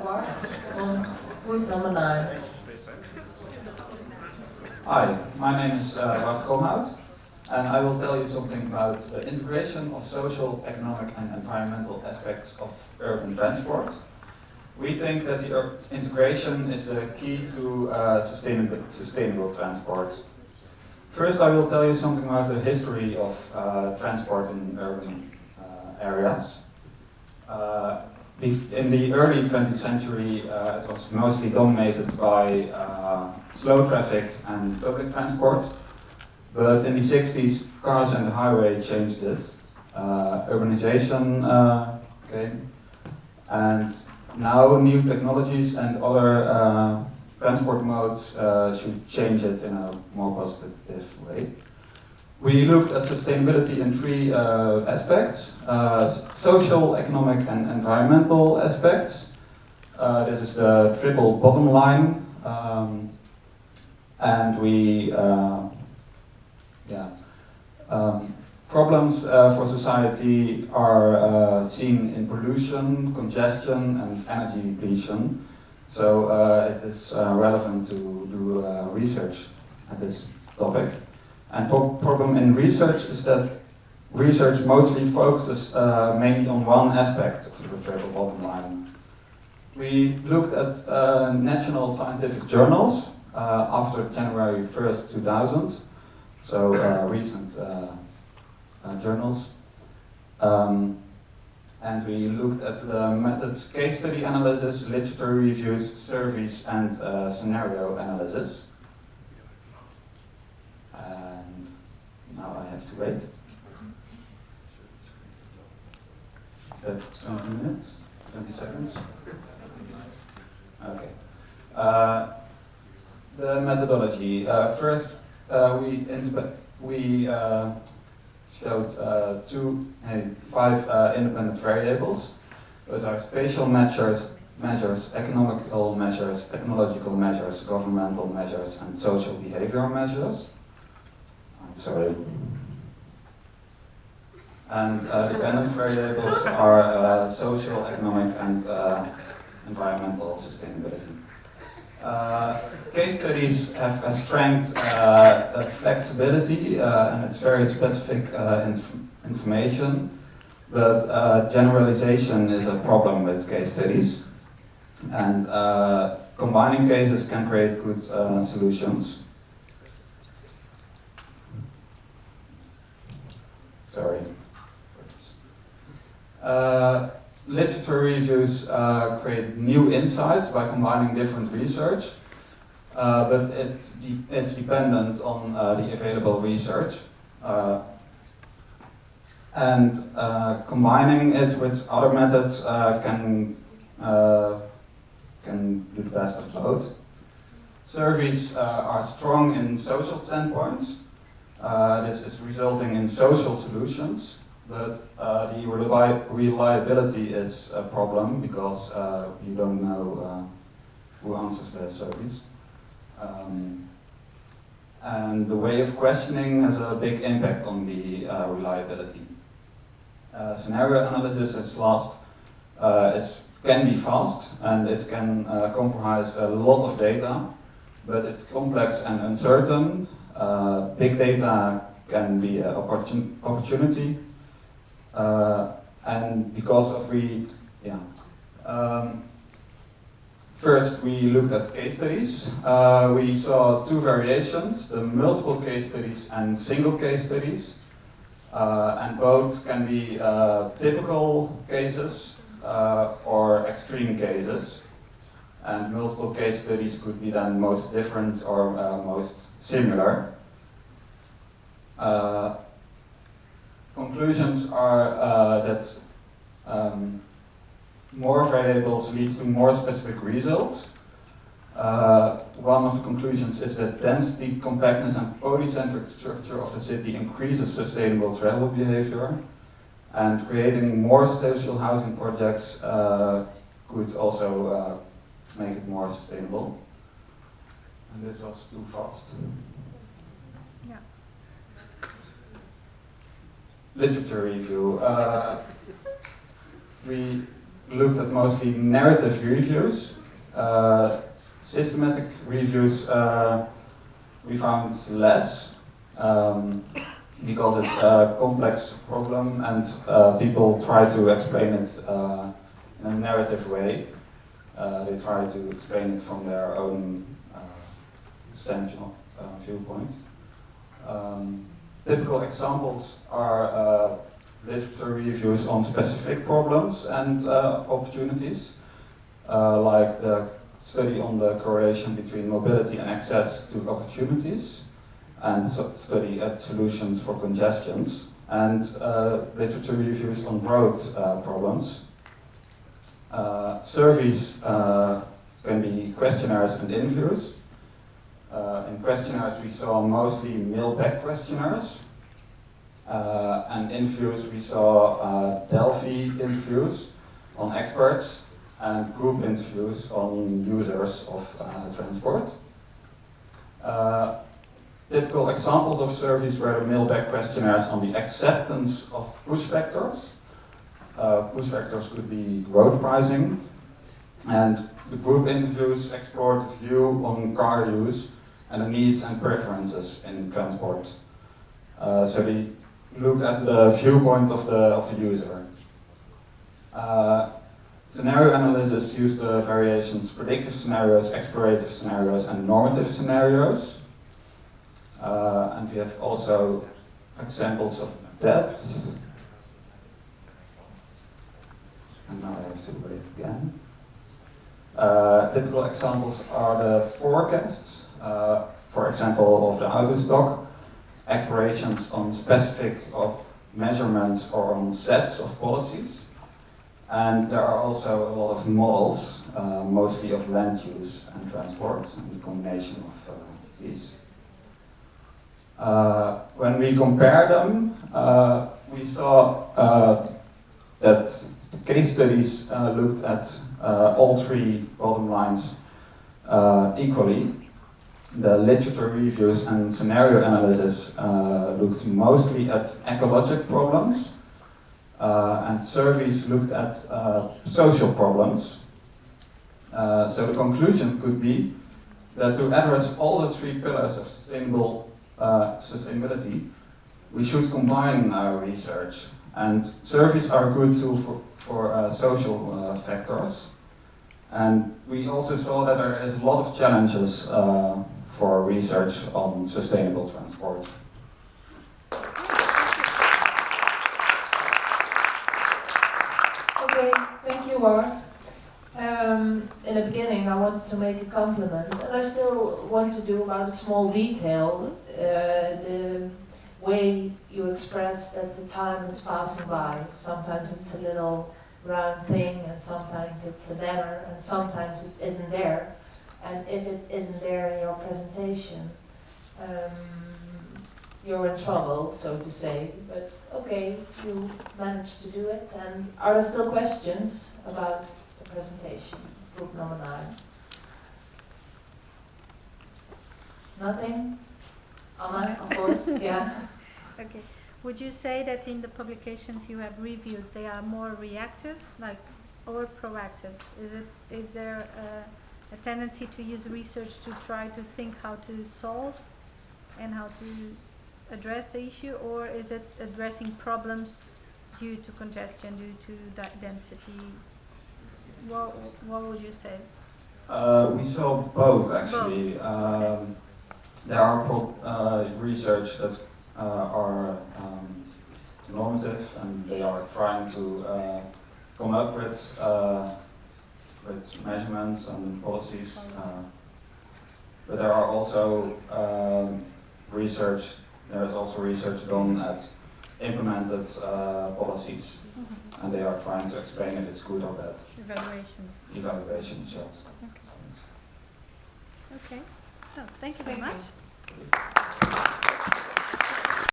Waard van point number 9. Hi, my name is Waard Kromhout, and I will tell you something about the integration of social, economic and environmental aspects of urban transport. We think that the integration is the key to sustainable transport. First, I will tell you something about the history of transport in urban areas. In the early 20th century, it was mostly dominated by slow traffic and public transport. But in the 60s, cars and the highway changed it. Urbanization came, and now new technologies and other transport modes should change it in a more positive way. We looked at sustainability in three aspects: social, economic and environmental aspects. This is the triple bottom line, and we problems for society are seen in pollution, congestion and energy depletion. So it is relevant to do research at this topic. And problem in research is that research mostly focuses mainly on one aspect of the triple bottom line. We looked at national scientific journals after January 1st, 2000, so recent journals. And we looked at the methods case study analysis, literature reviews, surveys and scenario analysis. And now I have to wait. Is that 20 minutes? 20 seconds? Okay. The methodology. First, we showed five independent variables. Those are spatial measures, economical measures, technological measures, governmental measures, and social behavior measures. I'm sorry. And dependent variables are social, economic, and environmental sustainability. Case studies have a strength, flexibility, and it's very specific information, but generalization is a problem with case studies, and combining cases can create good solutions. Sorry. Literature reviews create new insights by combining different research, but it's dependent on the available research. And combining it with other methods can do the best of both. Surveys are strong in social standpoints. This is resulting in social solutions. But the reliability is a problem because you don't know who answers the surveys. And the way of questioning has a big impact on the reliability. Scenario analysis can be fast and it can comprise a lot of data, but it's complex and uncertain. Big data can be an opportunity. And because of first we looked at case studies. We saw two variations, the multiple case studies and single case studies. And both can be typical cases or extreme cases. And multiple case studies could be then most different or most similar. Conclusions are that more variables leads to more specific results. One of the conclusions is that density, compactness and polycentric structure of the city increases sustainable travel behavior, and creating more social housing projects could also make it more sustainable. And this was too fast. Yeah. Literature review. We looked at mostly narrative reviews. Systematic reviews we found less because it's a complex problem and people try to explain it in a narrative way. They try to explain it from their own essential viewpoint. Typical examples are literature reviews on specific problems and opportunities, like the study on the correlation between mobility and access to opportunities, and study at solutions for congestions, and literature reviews on road problems. Surveys can be questionnaires and interviews. In questionnaires we saw mostly mail-back questionnaires, and interviews we saw Delphi interviews on experts and group interviews on users of transport. Typical examples of surveys were the mail-back questionnaires on the acceptance of push factors. Push factors could be road pricing, and the group interviews explored the view on car use and the needs and preferences in transport. So they look at the viewpoint of the user. Scenario analysis used the variations predictive scenarios, explorative scenarios, and normative scenarios. And we have also examples of that. And now I have to wait again. Typical examples are the forecasts, for example, of the auto stock, explorations on specific measurements or on sets of policies. And there are also a lot of models, mostly of land use and transport, and the combination of these. When we compare them, we saw that the case studies looked at all three bottom lines equally. The literature reviews and scenario analysis looked mostly at ecologic problems, and surveys looked at social problems. So the conclusion could be that to address all the three pillars of sustainability, we should combine our research. And surveys are a good tool for social factors. And we also saw that there is a lot of challenges for research on sustainable transport. Okay, thank you, Waard. In the beginning, I wanted to make a compliment, and I still want to do about a small detail. The way you express that the time is passing by. Sometimes it's a little round thing, and sometimes it's a banner, and sometimes it isn't there. And if it isn't there in your presentation, you're in trouble, so to say. But okay, you managed to do it. And are there still questions about the presentation? Group number 9. Nothing? Anna, of course, yeah. Okay. Would you say that in the publications you have reviewed, they are more reactive, or proactive? Is there a tendency to use research to try to think how to solve and how to address the issue, or is it addressing problems due to congestion, due to density? What would you say? We saw both, actually. There are research that are normative, and they are trying to come up with measurements and policies. But there are also research done at implemented policies, and they are trying to explain if it's good or bad. Evaluation, yes. Okay. Okay. Oh, thank you very much. You.